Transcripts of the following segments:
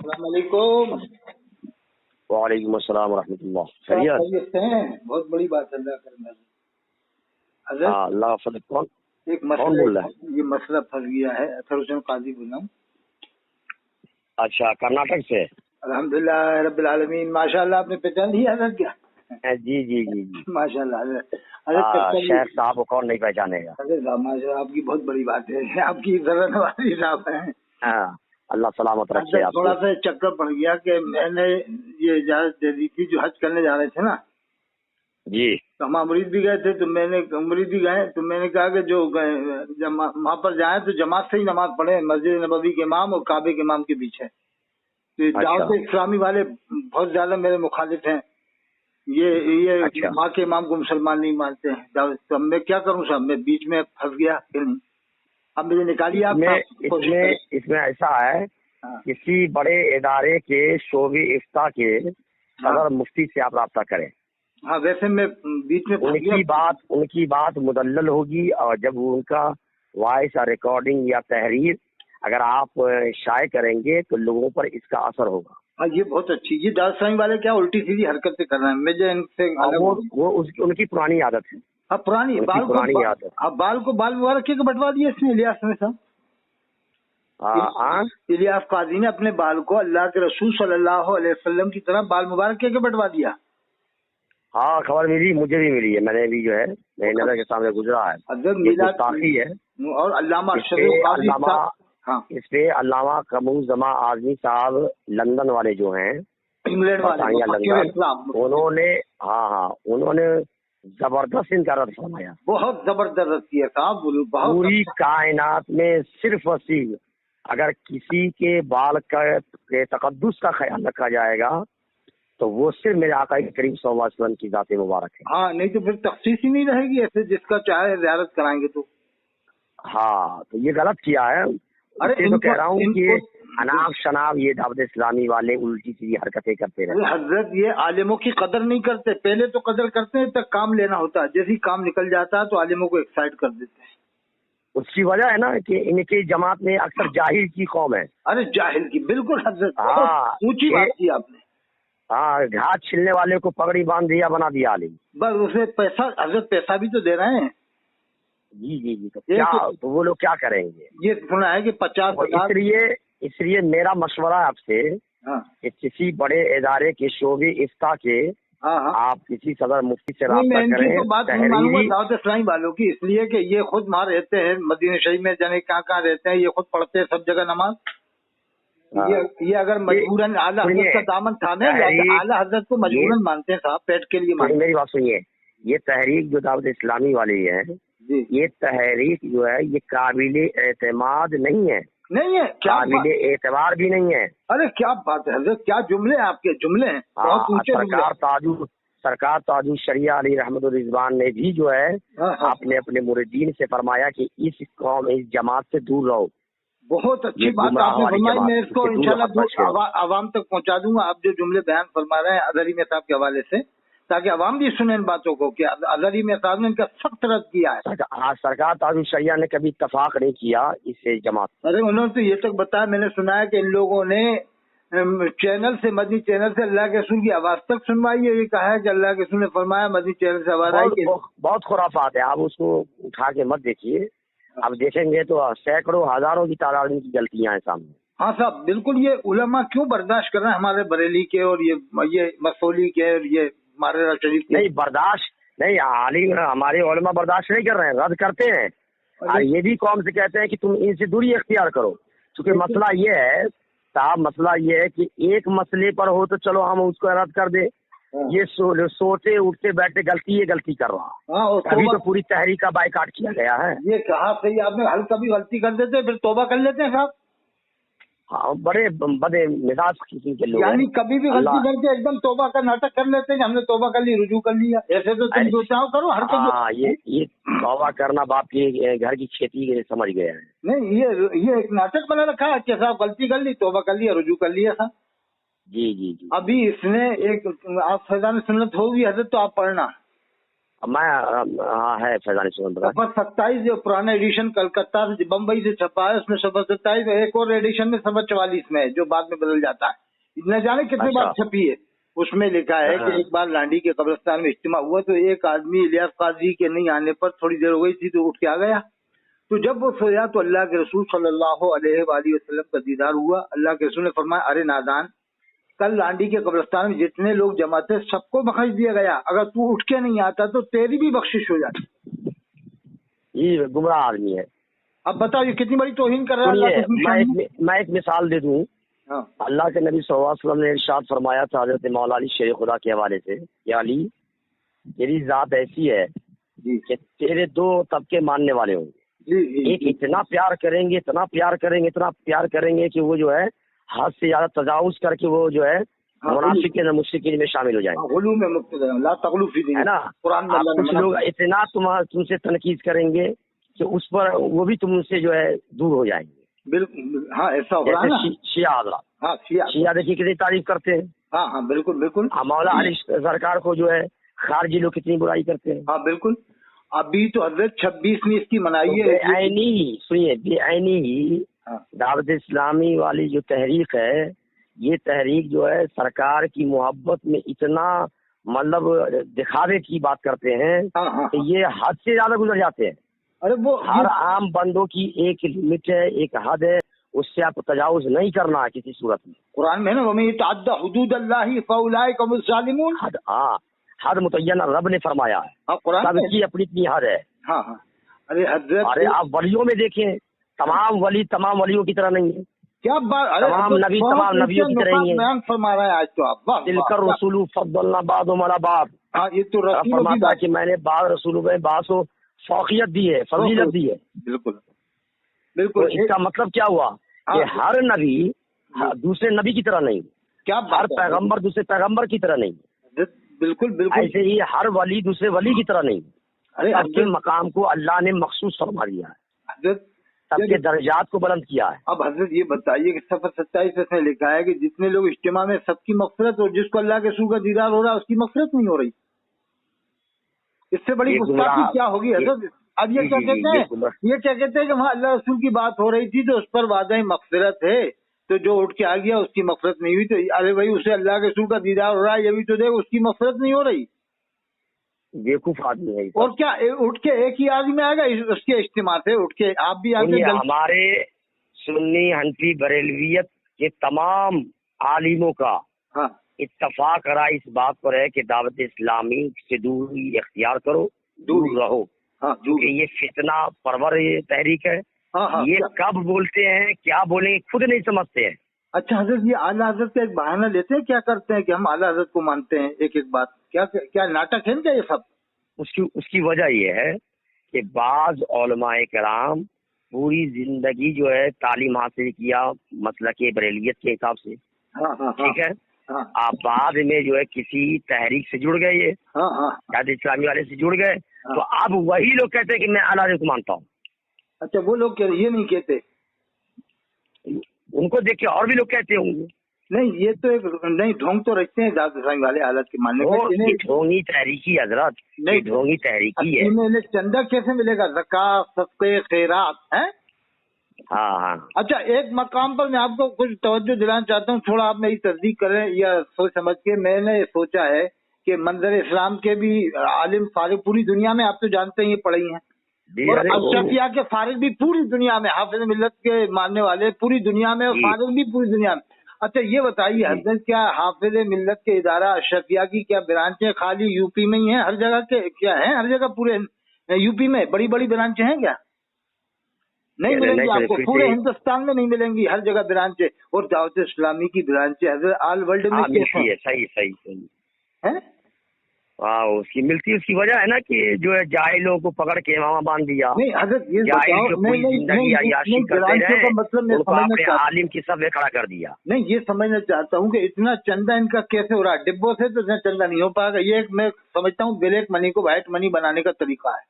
السلام علیکم. وعلیکم السلام ورحمۃ اللہ. خیریت سے ہیں؟ بہت بڑی بات اللہ کرنا ہے. حضرت اللہ فضل. کون ایک کون بول رہا ہے؟ یہ مسئلہ پھنس گیا ہے. اطہر حسین قاضی بول رہا ہوں. اچھا، کرناٹک سے. الحمدللہ رب العالمین. ماشاء اللہ. آپ نے پہچان لیا حضرت کیا؟ جی جی جی جی. ماشاء اللہ حضرت. شیخ صاحب کو کون نہیں پہچانے گا. حضرت صاحب ماشاء اللہ آپ کی بہت بڑی بات ہے. آپ کی ذرا نوازی صاحب ہیں. ہاں، اللہ سلامت رکھے آپ کو. تھوڑا سا چکر پڑ گیا کہ میں نے یہ اجازت دے دی تھی جو حج کرنے جا رہے تھے نا. جی. تو ہم مرید بھی گئے تھے تو میں نے کہا کہ جو وہاں پر جائیں تو جماعت سے ہی نماز پڑھیں. مسجد نبوی کے امام اور کعبے کے امام کے پیچھے. دعوت اسلامی والے بہت زیادہ میرے مخالف ہیں. یہ ماں کے امام کو مسلمان نہیں مانتے ہیں. تو میں کیا کروں صاحب؟ میں بیچ میں پھنس گیا کہ نہیں. اب مجھے نکالیے آپ. اس میں ایسا ہے، کسی بڑے ادارے کے شعبے افتاء کے صدر مفتی سے آپ رابطہ کریں. ہاں ویسے میں بیچ میں ان کی بات مدلل ہوگی، اور جب ان کا وائس یا ریکارڈنگ یا تحریر اگر آپ شائع کریں گے تو لوگوں پر اس کا اثر ہوگا. ہاں یہ بہت اچھی. یہ دعوت اسلامی والے کیا الٹی سیدھی حرکتیں کر رہے ہیں. مجھے ان سے وہ ان کی پرانی عادت ہے. اب پرانی عادت. اب بال مبارک کے بٹوا دیے اس نے الیاس نے صاحب. الیاس قاضی نے اپنے بال کو اللہ کے رسول صلی اللہ علیہ وسلم کی طرح بال مبارک کے بٹوا دیا. ہاں خبر ملی، مجھے بھی ملی ہے. میں نے بھی جو ہے میری نظر کے سامنے گزرا ہے. گستاخی ہے. اور علامہ اس پہ علامہ قموز زماں اعظمی صاحب لندن والے جو ہیں، انگلینڈ والے، انہوں نے زبردست ان کا رد فرمایا. بہت زبردست کیا صاحب. پوری کائنات میں صرف اور صرف اگر کسی کے بال کے تقدس کا خیال رکھا جائے گا تو وہ صرف میرے آقا کریم صلی اللہ علیہ وسلم کی ذات مبارک ہے. ہاں نہیں تو پھر تخصیص ہی نہیں رہے گی. ایسے جس کا چاہے زیارت کرائیں گے تو. ہاں تو یہ غلط کیا ہے. تو کہہ رہا ہوں کہ اناف شناف یہ دعوت اسلامی والے الٹی سیدھی حرکتیں کرتے رہتے. حضرت یہ عالموں کی قدر نہیں کرتے. پہلے تو قدر کرتے ہیں تک کام لینا ہوتا ہے. جیسے کام نکل جاتا ہے تو عالموں کو ایکسائٹ کر دیتے ہیں. اس کی وجہ ہے نا کہ ان کی جماعت میں اکثر جاہل کی قوم ہے. ارے جاہل کی بالکل حضرت. اونچی بات کی آپ نے. ہاں، گھاس چھلنے والے کو پگڑی باندھ دیا، بنا دیا عالم. بس اسے پیسہ، حضرت پیسہ بھی تو دے رہے ہیں. جی جی جی. تو وہ لوگ کیا کریں گے؟ یہ سنا ہے کہ 50,000. اس لیے میرا مشورہ ہے آپ سے کہ کسی بڑے ادارے کے شعبے افتاء کے آپ کسی صدر مفتی سے رابطہ کریں. تو بات نہیں معلوم ہے دعوت اسلامی والوں کی، اس لیے کہ یہ خود وہاں رہتے ہیں مدینہ شریف میں، جانے کہاں رہتے ہیں. یہ خود پڑھتے ہیں سب جگہ نماز. یہ اگر مجبوراً اعلیٰ حضرت کا دامن تھامے، اعلیٰ حضرت کو مجبوراً مانتے ہیں صاحب، پیٹ کے لیے مانتے ہیں. میری بات سنیے. یہ تحریک جو دعوت اسلامی والی ہے، یہ تحریک جو ہے یہ قابل اعتماد نہیں ہے. نہیں ہے، قابل اعتبار بھی نہیں ہے. ارے کیا بات ہے حضرت، کیا جملے آپ کے جملے ہیں. سرکار تاج الشریعہ علی رحمت الرضوان نے بھی جو ہے اپنے مریدین سے فرمایا کہ اس قوم اس جماعت سے دور رہو. بہت اچھی بات آپ نے فرمائی. میں اس کو انشاءاللہ عوام تک پہنچا دوں گا. آپ جو جملے بیان فرما رہے ہیں اظہری میں صاحب کے حوالے سے، تاکہ عوام بھی سنیں ان باتوں کو کہ اظہری میں صاحب نے ان کا سخت رد کیا ہے. سرکار تاج الشریعہ نے کبھی اتفاق نہیں کیا اس جماعت. ارے انہوں نے تو یہ تک بتایا، میں نے سنا ہے کہ ان لوگوں نے چینل سے، مدنی چینل سے اللہ کے رسول کی آواز تک سنوائی ہے. یہ کہا ہے کہ اللہ کے رسول نے فرمایا، مدنی چینل سے آواز آئی. بہت خرافات ہے. آپ اس کو اٹھا کے مت دیکھیے. اب دیکھیں گے تو سینکڑوں ہزاروں کی تعداد کی غلطیاں ہیں سامنے. ہاں صاحب بالکل. یہ علماء کیوں برداشت کر رہے ہیں ہمارے بریلی کے اور یہ مسولی کے اور یہ ہمارے شریف کے؟ نہیں برداشت نہیں. عالم ہمارے علماء برداشت نہیں کر رہے ہیں، رد کرتے ہیں. اور یہ بھی قوم سے کہتے ہیں کہ تم ان سے دوری اختیار کرو. کیونکہ مسئلہ یہ ہے صاحب، مسئلہ یہ ہے کہ ایک مسئلے پر ہو تو چلو ہم اس کو رد کر دیں. یہ سوچے اٹھتے بیٹھتے غلطی کر رہا. ابھی تو پوری تحریک کا بائیکاٹ کیا گیا ہے. یہ کہا صحیح آپ نے. ہلکا بھی غلطی کر دیتے پھر توبہ کر لیتے ہیں صاحب. ہاں بڑے بدے مزاج قسم کے لوگ، یعنی کبھی بھی غلطی کر کے ایک دم توبہ کا ناٹک کر لیتے ہیں کہ ہم نے توبہ کر لی، رجوع کر لیا. ایسے تو تم جو چاہو کرو. ہر یہ توبہ کرنا باپ کی گھر کی کھیتی سمجھ گیا ہے. نہیں یہ ایک ناٹک بنا رکھا ہے کہ صاحب غلطی کر لی، توبہ کر لیا، رجوع کر لیا صاحب. جی جی جی. ابھی اس نے ایک آپ فیضان سنت ہوگی حضرت تو آپ پڑھنا. मैं हाँ है फैजानी सुमन बता। सफर 27 जो पुराना एडिशन कलकत्ता से बम्बई से छपा है, उसमें सफर 27, एक और एडिशन में सफर 44 में है जो बाद में बदल जाता है, न जाने कितने बार छपी है। उसमें लिखा है कि एक बार लांडी के कब्रिस्तान में इज्तिमा हुआ तो एक आदमी इलियास काजी के नहीं आने पर थोड़ी देर हो गई थी तो उठ के आ गया। तो जब वो सोया तो अल्लाह के रसूल सल्लल्लाहु अलैहि वसल्लम का दीदार हुआ। अल्लाह के रसूल ने फरमाया, अरे नादान, कल लांडी के कब्रिस्तान में जितने लोग जमा थे सबको बख्श दिया गया, अगर तू उठ के नहीं आता तो तेरी भी बख्शिश हो जाती। ये गुमराह आदमी है। अब बताओ ये कितनी बड़ी तौहीन कर रहा है। मैं एक मिसाल दे दूं। अल्लाह के नबी सल्लल्लाहु अलैहि वसल्लम ने इरशाद फरमाया था हजरत मौला अली शेर खुदा के हवाले से, या अली तेरी जात ऐसी है कि तेरे दो तबके मानने वाले होंगे। एक इतना प्यार करेंगे, इतना प्यार करेंगे, इतना प्यार करेंगे कि वो जो है हद से ज्यादा तजावुज करके वो जो है मुनाफिकीन और मुशरिकीन में शामिल हो जाएंगे, है ना। कुछ लोग इतना तुमसे तनकीद करेंगे कि उस पर वो भी तुमसे जो है दूर हो जाएंगे। बिल्कुल, हाँ ऐसा हो रहा है ना। शिया हज़रात, हाँ शिया देखिए कितनी तारीफ करते हैं। हाँ हाँ बिल्कुल बिल्कुल। मौला अली सरकार को जो है खारजी लोग कितनी बुराई करते हैं। हाँ बिल्कुल। अभी तो हजरत 26 में इसकी मनाई है। बेआईनी सुनिए, बेआईनी ही दावत इस्लामी वाली जो तहरीक है, ये तहरीक जो है सरकार की मोहब्बत में इतना मतलब दिखावे की बात करते हैं कि ये हद से ज्यादा गुजर जाते हैं। अरे वो हर आम बंदों की एक लिमिट है, एक हद है, उससे आपको तजावुज नहीं करना है किसी सूरत में। कुरान में ना वमन यतअद्दा हुदूदल्लाहि फउलाइका हुमुज़ ज़ालिमून, हद मुतय्यना रब ने फरमाया है, सबकी अपनी अपनी हद है। हाँ। अरे आप वलियों में देखें, तमाम वली तमाम वलियों की तरह नहीं है। क्या बात, तमाम नबी तमाम नबियों की तरह ही है। फरमा रहा है आज तो आप तिलकर रसूलु फद्दलना बादहुम अला बाद। ये तो फरमाता है कि मैंने बाद रसूलों में बास को फौकियत दी है, फजीलत दी है। बिल्कुल बिल्कुल। तो इसका मतलब क्या हुआ कि हर नबी दूसरे नबी की तरह नहीं, क्या हर पैगंबर दूसरे पैगंबर की तरह नहीं। बिल्कुल बिल्कुल। ऐसे ही हर वली दूसरे वली की तरह नहीं। अरे सबके मकाम को अल्लाह ने मखसूस फरमा दिया है, सबके दर्जात को बुलंद किया है। अब हजरत ये बताइए कि सफर 27 में लिखा है कि जितने लोग इज्तिमा में सबकी मग़फ़िरत, और जिसको अल्लाह के रसूल का दीदार हो रहा है उसकी मग़फ़िरत नहीं हो रही। इससे बड़ी गुस्ताखी क्या होगी हजरत। अब ये क्या कहते हैं कि वहाँ अल्लाह रसूल की बात हो रही थी तो उस पर वादा मग़फ़िरत है, तो जो उठ के आ गया उसकी मग़फ़िरत नहीं हुई, तो अरे भाई उसे अल्लाह के रसूल का दीदार हो रहा है, ये भी तो देख उसकी मग़फ़िरत नहीं हो रही। बेवकूफ आदमी है। और क्या उठ के एक ही आदमी आएगा उसके इज्तिमा से, उठ के आप भी आगे। हमारे सुन्नी हनफी बरेलवियत के तमाम आलिमों का इत्तफाक रहा इस बात पर है कि दावत इस्लामी से दूरी इख्तियार करो, दूर रहो, क्योंकि ये फितना परवर ये तहरीक है। ये कब बोलते हैं क्या बोलेंगे खुद नहीं समझते हैं। अच्छा हजरत, ये आला हजरत का एक बहाना लेते हैं, क्या करते हैं कि हम आला हजरत को मानते हैं, एक एक बात, क्या नाटक है क्या ये सब। उसकी वजह ये है कि बाज उलमाए कराम पूरी जिंदगी जो है तालीम हासिल किया मसलक बरेलियत के हिसाब से, ठीक है। आप बाद में जो है किसी तहरीक से जुड़ गए, ये दावत इस्लामी वाले से जुड़ गए, तो अब वही लोग कहते हैं कि मैं आला हजरत को मानता हूँ। अच्छा, वो लोग ये नहीं कहते, उनको देख के और भी लोग कहते होंगे। नहीं, ये तो एक नहीं ढोंग तो रखते हैं दावत इस्लामी वाले हालत के मानने का। ढोंगी तहरीकी हजरत, नहीं ढोंगी तहरीकी है। चंदा कैसे मिलेगा, ज़कात सदक़े खैरात है। हाँ। अच्छा, एक मकाम पर मैं आपको कुछ तवज्जो दिलाना चाहता हूँ, थोड़ा आप मेरी तस्दीक करें या सोच समझ के। मैंने सोचा है कि मंजर इस्लाम के भी आलिम फारिग पूरी दुनिया में, आप तो जानते हैं ये पढ़ी हैं, और अशरफिया के फारिग भी पूरी दुनिया में, हाफिज मिल्लत के मानने वाले पूरी दुनिया में, और फारिग भी पूरी दुनिया में। अच्छा ये बताइए हजरत, क्या हाफिज मिल्लत के इदारा अशरफिया की क्या ब्रांचें खाली यूपी में ही हैं, हर जगह के क्या है, हर जगह पूरे यूपी में बड़ी बड़ी ब्रांचें हैं क्या? नहीं मिलेंगी आपको, पूरे हिंदुस्तान में नहीं मिलेंगी, हर जगह ब्रांचें। और दावत इस्लामी की ब्रांचें हजरत ऑल वर्ल्ड में मिलती है। सही है। उसकी मिलती है, उसकी वजह है ना कि जो है जाहिलों को पकड़ के इमामा बांध दिया। नहीं हजरत ये बताओ, मतलब अपने आलिम की सब खड़ा कर दिया। नहीं, ये समझना चाहता हूँ कि इतना चंदा इनका कैसे हो रहा है, डिब्बों से तो इतना चंदा नहीं हो पाएगा। ये एक मैं समझता हूँ ब्लैक मनी को व्हाइट मनी बनाने का तरीका है,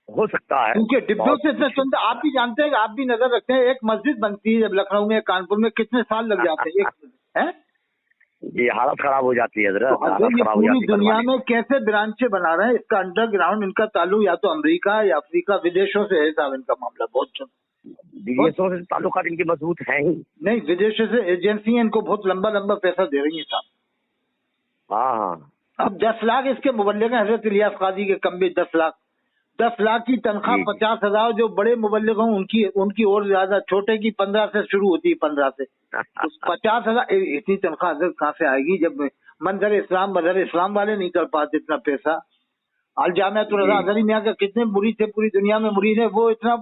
हो सकता है, क्योंकि डिब्बों से इतना चंदा, आप भी जानते हैं, आप भी नजर रखते हैं, एक मस्जिद बनती है जब लखनऊ में, कानपुर में, कितने साल लग जाते हैं, जी हालत खराब हो जाती है हजरत, तो हालत ये खराब हो पूरी जाती है दुनिया बनवाने में कैसे ब्रांचें बना रहे हैं, इसका अंडरग्राउंड इनका ताल्लुक या तो अमेरिका या अफ्रीका, विदेशों से है साहब इनका मामला बहुत विदेशों से ताल्लुकात इनके मजबूत हैं ही। नहीं, विदेशों से एजेंसियां इनको बहुत लंबा लंबा पैसा दे रही हैं साहब। हाँ हाँ अब 10 लाख इसके मुबल्लिग हैं हजरत इलियास काजी के, कम भी 10 लाख की तनख्वाह, जी। 50,000 जो बड़े मुबल्लिग हों उनकी और ज्यादा, छोटे की 15 से शुरू होती है, 15 से। तो 50,000 इतनी तनख्वाह हजरत कहाँ से आएगी जब मदर इस्लाम वाले नहीं कर पाते इतना पैसा। अल जामियातुल रज़ा अज़हरी मियां का कितने मुरीद थे, पूरी दुनिया में मुरीद है, वो इतना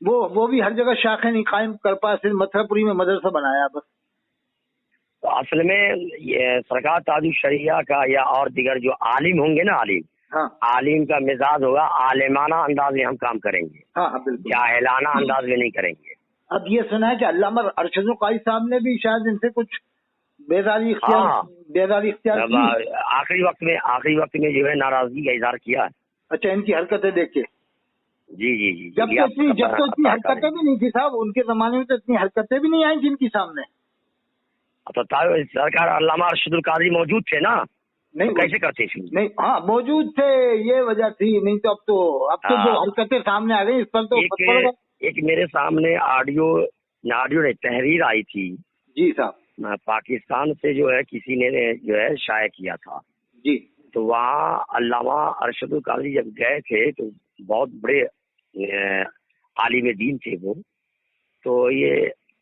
वो भी हर जगह शाखें नहीं कायम कर पाए, सिर्फ मथुरापुरी में मदरसा बनाया बस। तो असल में ये सरकार ताजुल शरिया का या और दिगर जो आलिम होंगे ना, हाँ आलिम का मिजाज होगा आलिमाना अंदाज में हम काम करेंगे, हाँ बिल्कुल, जाहिलाना अंदाज में नहीं करेंगे। अब ये सुना है कि अल्लामा अरशदुल क़ारी साहब ने भी शायद इनसे कुछ बेदारी इख्तियार की आखिरी वक्त में जो है नाराजगी का इजहार किया है। अच्छा, इनकी हरकतें देख के। जी जी जी जब तो इतनी हरकतें भी नहीं थी साहब, उनके जमाने में तो इतनी हरकतें भी नहीं आई जिनकी सामने। तो सरकार अल्लामा अरशदुल क़ारी मौजूद थे ना, नहीं तो कैसे करते थे? नहीं, हाँ मौजूद थे, ये वजह थी, नहीं तो अब तो जो हरकतें सामने आ गई इस पर तो एक मेरे सामने ऑडियो ने तहरीर आई थी जी साहब, पाकिस्तान से जो है किसी ने जो है शाया किया था जी। तो वहाँ अल्लामा अरशदुल क़ारी जब गए थे तो बहुत बड़े आलिम दीन थे वो। तो ये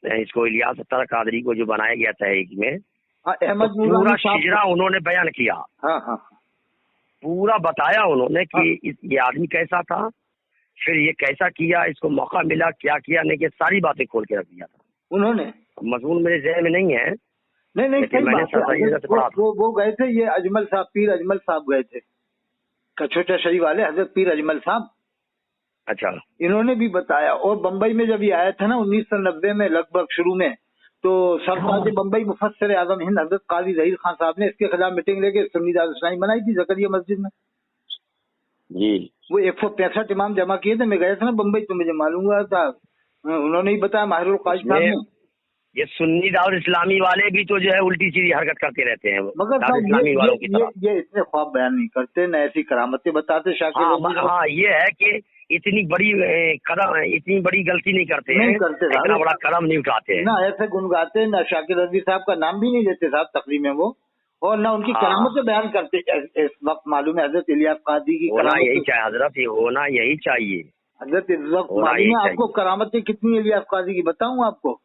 इसको इलियास अत्तर कादरी को जो बनाया गया था एक में, अहमद तो पूरा शिजरा उन्होंने बयान किया। हाँ हाँ, पूरा बताया उन्होंने कि ये आदमी कैसा था, फिर ये कैसा किया, इसको मौका मिला क्या किया नहीं, कि सारी बातें खोल के रख दिया था उन्होंने। मजमून मेरे जहन में नहीं है, नहीं वो गए थे, ये अजमल साहब, पीर अजमल साहब गए थे, कछोटा शरीफ वाले हजरत पीर अजमल साहब। अच्छा, इन्होंने भी बताया। और बम्बई में जब ये आया था ना 1990 में लगभग शुरू में, तो सरताज बम्बई मुफस्सिर आजम हिंद हजरत काजी ज़हीर खान साहब ने इसके खिलाफ मीटिंग लेके सुन्नी दारुल इस्लामी बनाई थी जकरिया मस्जिद में जी। वो 165 इमाम जमा किए थे, मैं गया था ना बम्बई, तो मुझे मालूम हुआ था, उन्होंने ही बताया माहिरुल काजी साहब ने। ये सुन्नी दारुल इस्लामी वाले भी तो जो है उल्टी सीधी हरकत करते रहते हैं, मगर ये इतने ख्वाब बयान नहीं करते, न ऐसी करामतें बताते शाकिर। हाँ ये है कि इतनी बड़ी गलती नहीं करते हैं, इतना बड़ा कदम नहीं उठाते हैं, ना ऐसे गुनगाते, ना शाकिर रज़वी साहब का नाम भी नहीं लेते साहब तकरीर में वो, और ना उनकी करामतें बयान करते। इस वक्त मालूम है हजरत इलियास कादी की होना यही चाहिए हजरत, ये होना यही चाहिए हजरत। इस वक्त मालूम है आपको करामतें कितनी इलियास कादी की, बताऊं आपको?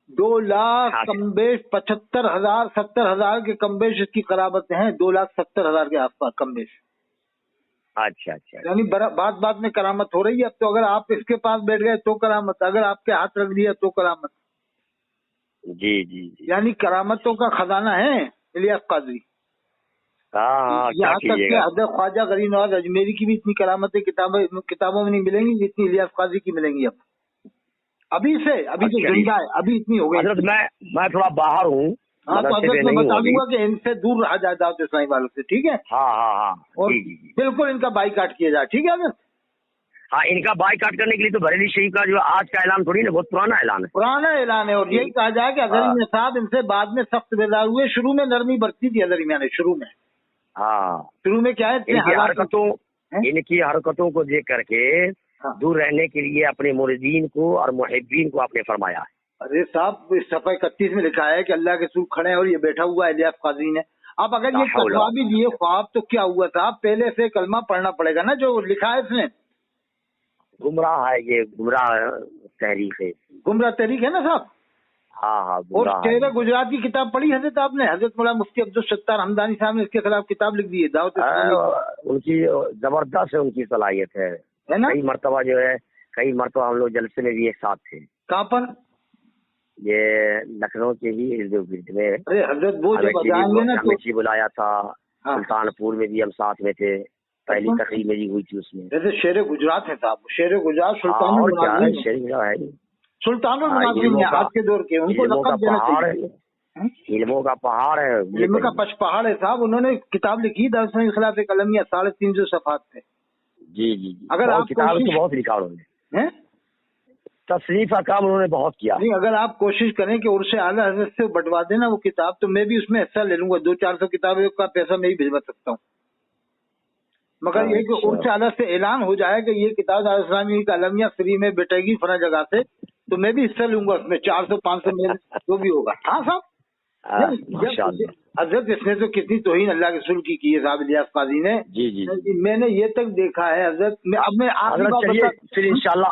2 लाख कमबेश 75,000 70,000 के कमबेश इसकी करामतें हैं, 2,70,000 के आसपास कमबेश। अच्छा, यानी बात में करामत हो रही है। अब तो अगर आप इसके पास बैठ गए तो करामत, अगर आपके हाथ रख दिया तो करामत। जी। यानी करामतों का खजाना है इलियास कादरी। यहाँ तक कि हज़रत ख्वाजा गरीब नवाज अजमेरी की भी इतनी करामतें किताबों में नहीं मिलेंगी जितनी इलियास कादरी की मिलेंगी। अब अभी जो जिंदा है अभी इतनी हो गई। मैं थोड़ा बाहर हूँ, हाँ, तो हजरत मैं बता दूंगा कि इनसे दूर रहा जाए दावत इस्लामी वालों से, ठीक है? हाँ। और बिल्कुल इनका बाइकाट किया जाए, ठीक है हजरत? हाँ, इनका बाइकाट करने के लिए तो बरेली शरीफ का जो आज का ऐलान थोड़ी ना, बहुत पुराना ऐलान है। और यही कहा जाए कि अज़हरी मियां साहब इनसे बाद में सख्त बेजार हुए, शुरू में नरमी बरती थी अज़हरी मियां ने, शुरू में क्या है, इनकी हरकतों को देख करके दूर रहने के लिए अपने मुरीदीन को और मुहिब्बीन को आपने फरमाया है। अरे साहब, इस सफ़ा 31 में लिखा है कि अल्लाह के रसूल खड़े हैं और ये बैठा हुआ है इलियास कादरी ने। अब अगर ये कलमा भी दिए ख्वाब, तो क्या हुआ था? पहले से कलमा पढ़ना पड़ेगा ना जो लिखा है इसने। गुमराह है ये, गुमराह तहरीक है ना साहब। हाँ। और शेर गुजरात की किताब पढ़ी हजरत आपने? हजरत मौलाना मुफ्ती अब्दुल सत्तार हमदानी साहब ने इसके खिलाफ किताब लिख दी है, दावत उनकी जबरदस्त है, उनकी सलाहियत है ना। कई मरतबा हम लोग जलसे में भी एक साथ थे। कहाँ पर? ये लखनऊ के ही इर्द गिर्द में। अरे हजरत वो जब जाएंगे ना तो बुलाया था। सुल्तानपुर में भी हम साथ में थे, पहली तकरीर मेरी हुई थी उसमें। जैसे शेर गुजरात है साहब, शेर गुजरात सुल्तानुल मुनाज़िरीन आज के दौर के, उनको लक़ब देना चाहिए। इल्मों का पहाड़ है, इल्म का पहाड़ है साहब। उन्होंने किताब लिखी दारुल खिलाफ कलमिया, 350 सफ़हात थे। जी। अगर आप किताब तो बहुत लिखा उन्होंने, तशरीफ का काम उन्होंने बहुत किया। नहीं, अगर आप कोशिश करें कि उर्स आला हजरत से बंटवा देना वो किताब, तो मैं भी उसमें हिस्सा ले लूंगा। 200-400 किताबों का पैसा मैं ही भिजवा सकता हूँ, मगर ये कि उर्स आला से ऐलान हो जाए कि ये किताब इस्लामी का अलमिया फ्री में बैठेगी फला जगह से, तो मैं भी हिस्सा लूंगा उसमें। 400-500 में जो भी होगा। हाँ साहब, हजरत इसने तो कितनी तौहीन अल्लाह के रसूल की है साहब इलियास काजी ने। जी, मैंने ये तक देखा है हजरत। अब मैं आखिरी बात बता, फिर इंशाल्लाह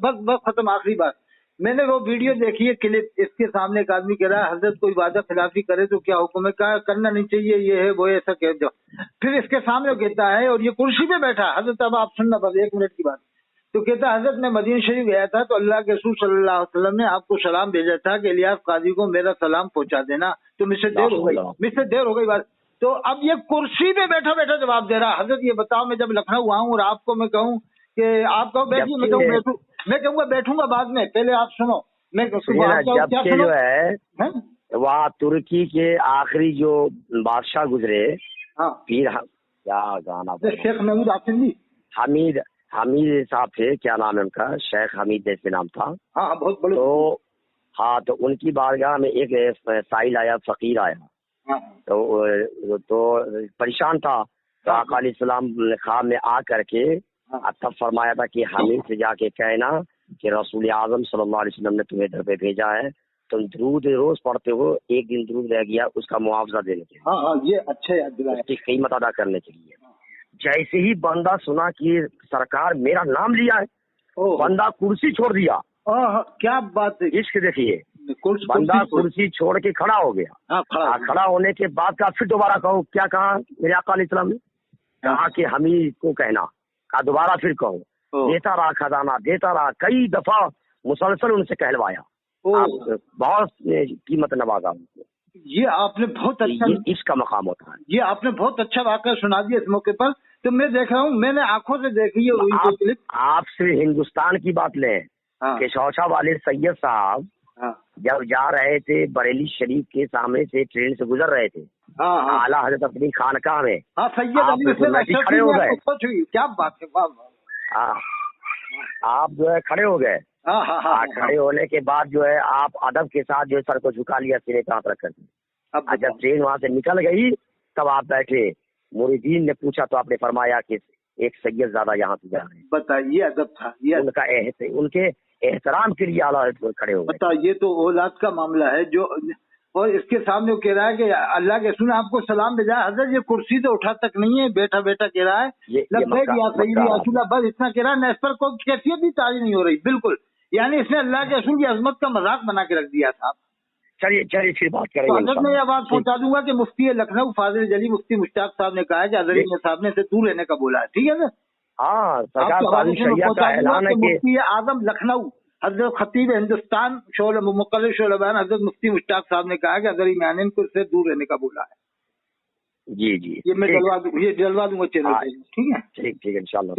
बस खत्म। आखिरी बात, मैंने वो वीडियो देखी है, क्लिप। इसके सामने एक आदमी कह रहा है हजरत कोई वादा खिलाफी करे तो क्या हुक्म है, कहा करना नहीं चाहिए, ये है वो है, ऐसा कह दो। फिर इसके सामने वो कहता है, और ये कुर्सी पे बैठा हजरत, अब आप सुनना बस 1 मिनट की बात। तो कहता है हजरत मैं मदीना शरीफ गया था तो अल्लाह के रसूल सल्लल्लाहु अलैहि वसल्लम ने आपको सलाम भेजा था कि इलियास काजी को मेरा सलाम पहुंचा देना, तो मुझसे देर हो गई बात। तो अब ये कुर्सी पे बैठा बैठा जवाब दे रहा है। हजरत ये बताओ, मैं जब लखनऊ आऊँ और आपको मैं कहूँ कि आप कहो बैठिए, मैं कहूँगा बैठूंगा बाद में, पहले आप सुनो। मैं जब से जो है वहाँ तुर्की के आखिरी जो बादशाह गुजरे, हाँ, पीर क्या गाना, शेख महमूद आसिंदी, हमीद साहब थे, क्या नाम है उनका, शेख हमीद जैसे नाम था। हाँ, बहुत बड़े। तो हाँ, तो उनकी बारगाह में एक साइल आया, फकीर आया। हाँ। तो परेशान था, तो आका अलैहिस्सलाम ख्वाब में आ करके तब फरमाया था कि हमीद से जाके कहना कि रसूल आजम सल्लल्लाहु अलैहि वसल्लम ने तुम्हें घर पे भेजा है, तुम दुरूद रोज पढ़ते हो, एक दिन दुरूद रह गया उसका मुआवजा देने के लिए। हाँ, ये अच्छा याद दिलाया, उसकी कीमत अदा करने के लिए। जैसे ही बंदा सुना कि सरकार मेरा नाम लिया है, बंदा कुर्सी छोड़ दिया। क्या बात है, इश्क देखिए, बंदा कुर्सी छोड़ के खड़ा हो गया। खड़ा होने के बाद का फिर दोबारा कहो, क्या कहा मेरे आका अलैहिस्सलाम ने, कहा कि हमीद को कहना, का दोबारा फिर कहो, देता रहा खजाना, देता रहा, कई दफा मुसलसल उनसे कहलवाया। बहुत कीमत नवाजा उनको। ये आपने बहुत अच्छा, इसका मकाम होता है। ये आपने बहुत अच्छा वाक़या सुना दिया इस मौके पर। तो मैं देख रहा हूँ, मैंने आंखों से देखी है। आप सिर्फ हिंदुस्तान की बात लें, केशौछा वाले सैयद साहब जब जा रहे थे बरेली शरीफ के सामने से, ट्रेन से गुजर रहे थे, आला हजरत अपनी खानकाह में, खड़े हो गए। क्या बात है, आप जो है खड़े हो गए। खड़े होने के बाद जो है आप अदब के साथ जो सर को झुका लिया, सिरे पे हाथ रख कर। जब ट्रेन वहां से निकल गई तब आप बैठे, मुरीदीन ने पूछा तो आपने फरमाया कि एक सैयद ज्यादा यहाँ से जा रहे हैं। बताइए, अदब था ये, उनके एहतराम के लिए आला खड़े हो गए। बताइए, तो औलाद का मामला है जो, और इसके सामने वो कह रहा है कि अल्लाह के रसूल ने आपको सलाम भेजा। हजरत ये कुर्सी तो उठा तक नहीं है, बैठा बैठा कह रहा है बस इतना कह रहा है, न इस पर कोई कैफियत भी तारी नहीं हो रही बिल्कुल। यानी इसने अल्लाह के रसूल की अजमत का मजाक बना के रख दिया था। चलिए फिर बात करेंगे। तो हजरत मैं यह बात पहुंचा दूंगा कि मुफ्ती लखनऊ फाजिल जली मुफ्ती मुश्ताक साहब ने कहा है कि अजहरी साहब ने से दूर रहने का बोला है। ठीक है ना? हाँ, मुफ्ती आजम लखनऊ हजरत खतीब हिंदुस्तान मुकर्रर शोलबान हजरत मुफ्ती मुश्ताक साहब ने कहा कि अजहरी मैंने को इससे दूर रहने का बोला है। जी, ये मैं जलवा दूंगा चैनल पे। ठीक है, ठीक इंशाल्लाह।